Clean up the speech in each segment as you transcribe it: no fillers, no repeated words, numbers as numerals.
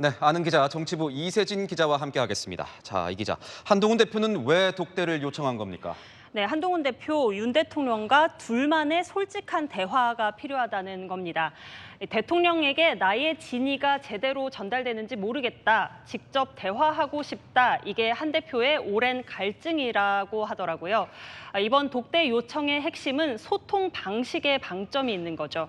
네, 아는 기자 정치부 이세진 기자와 함께하겠습니다. 자, 이 기자, 한동훈 대표는 왜 독대를 요청한 겁니까? 네, 한동훈 대표, 윤 대통령과 둘만의 솔직한 대화가 필요하다는 겁니다. 대통령에게 나의 진위가 제대로 전달되는지 모르겠다, 직접 대화하고 싶다, 이게 한 대표의 오랜 갈증이라고 하더라고요. 이번 독대 요청의 핵심은 소통 방식에 방점이 있는 거죠.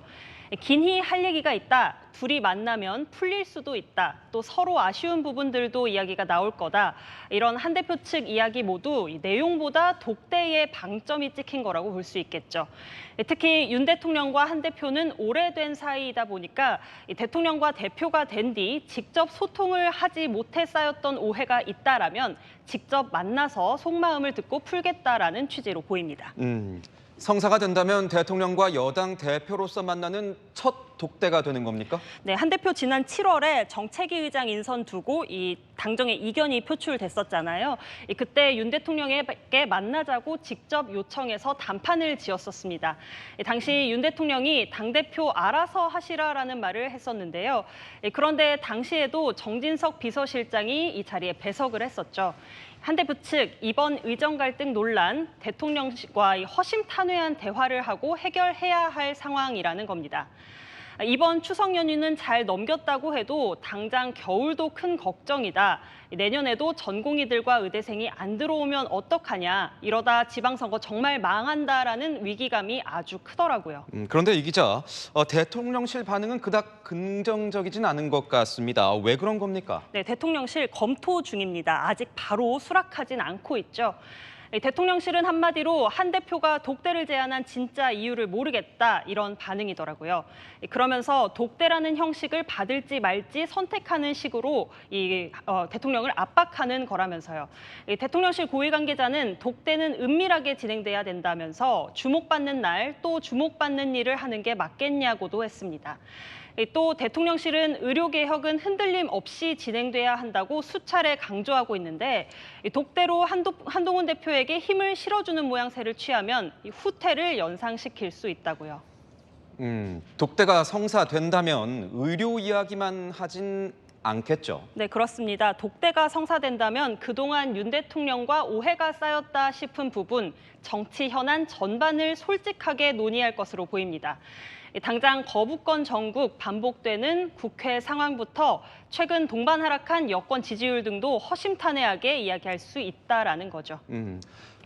긴히 할 얘기가 있다, 둘이 만나면 풀릴 수도 있다, 또 서로 아쉬운 부분들도 이야기가 나올 거다. 이런 한 대표 측 이야기 모두 내용보다 독대에 방점이 찍힌 거라고 볼 수 있겠죠. 특히 윤 대통령과 한 대표는 오래된 사이이다 보니까 대통령과 대표가 된 뒤 직접 소통을 하지 못해 쌓였던 오해가 있다라면 직접 만나서 속마음을 듣고 풀겠다라는 취지로 보입니다. 성사가 된다면 대통령과 여당 대표로서 만나는 첫 독대가 되는 겁니까? 네, 한 대표 지난 7월에 정책위 의장 인선 두고 이 당정의 이견이 표출됐었잖아요. 그때 윤 대통령에게 만나자고 직접 요청해서 단판을 지었었습니다. 당시 윤 대통령이 당대표 알아서 하시라라는 말을 했었는데요. 그런데 당시에도 정진석 비서실장이 이 자리에 배석을 했었죠. 한 대표 측 이번 의정 갈등 논란, 대통령과 허심탄회한 대화를 하고 해결해야 할 상황이라는 겁니다. 이번 추석 연휴는 잘 넘겼다고 해도 당장 겨울도 큰 걱정이다. 내년에도 전공의들과 의대생이 안 들어오면 어떡하냐. 이러다 지방선거 정말 망한다라는 위기감이 아주 크더라고요. 그런데 이 기자, 대통령실 반응은 그닥 긍정적이진 않은 것 같습니다. 왜 그런 겁니까? 네, 대통령실 검토 중입니다. 아직 바로 수락하진 않고 있죠. 대통령실은 한마디로 한 대표가 독대를 제안한 진짜 이유를 모르겠다, 이런 반응이더라고요. 그러면서 독대라는 형식을 받을지 말지 선택하는 식으로 대통령을 압박하는 거라면서요. 대통령실 고위 관계자는 독대는 은밀하게 진행돼야 된다면서 주목받는 날 또 주목받는 일을 하는 게 맞겠냐고도 했습니다. 또 대통령실은 의료개혁은 흔들림 없이 진행돼야 한다고 수차례 강조하고 있는데 독대로 한동훈 대표에게 힘을 실어주는 모양새를 취하면 후퇴를 연상시킬 수 있다고요. 독대가 성사된다면 의료 이야기만 하진 않겠죠? 네, 그렇습니다. 독대가 성사된다면 그동안 윤 대통령과 오해가 쌓였다 싶은 부분, 정치 현안 전반을 솔직하게 논의할 것으로 보입니다. 당장 거부권 전국, 반복되는 국회 상황부터 최근 동반 하락한 여권 지지율 등도 허심탄회하게 이야기할 수 있다라는 거죠.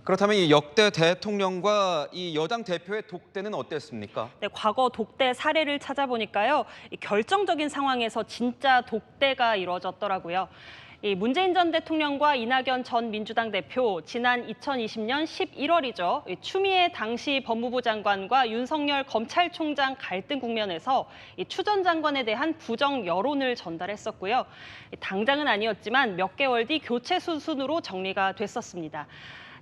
그렇다면 이 역대 대통령과 이 여당 대표의 독대는 어땠습니까? 네, 과거 독대 사례를 찾아보니까요, 결정적인 상황에서 진짜 독대가 이루어졌더라고요. 문재인 전 대통령과 이낙연 전 민주당 대표, 지난 2020년 11월이죠. 추미애 당시 법무부 장관과 윤석열 검찰총장 갈등 국면에서 추 전 장관에 대한 부정 여론을 전달했었고요. 당장은 아니었지만 몇 개월 뒤 교체 수순으로 정리가 됐었습니다.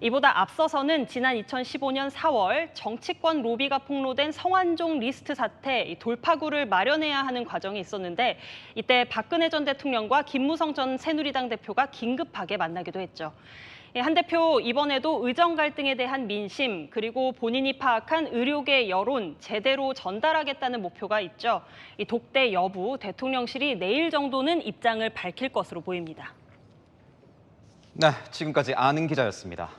이보다 앞서서는 지난 2015년 4월 정치권 로비가 폭로된 성완종 리스트 사태 돌파구를 마련해야 하는 과정이 있었는데 이때 박근혜 전 대통령과 김무성 전 새누리당 대표가 긴급하게 만나기도 했죠. 한 대표 이번에도 의정 갈등에 대한 민심 그리고 본인이 파악한 의료계 여론 제대로 전달하겠다는 목표가 있죠. 이 독대 여부 대통령실이 내일 정도는 입장을 밝힐 것으로 보입니다. 네, 지금까지 아는 기자였습니다.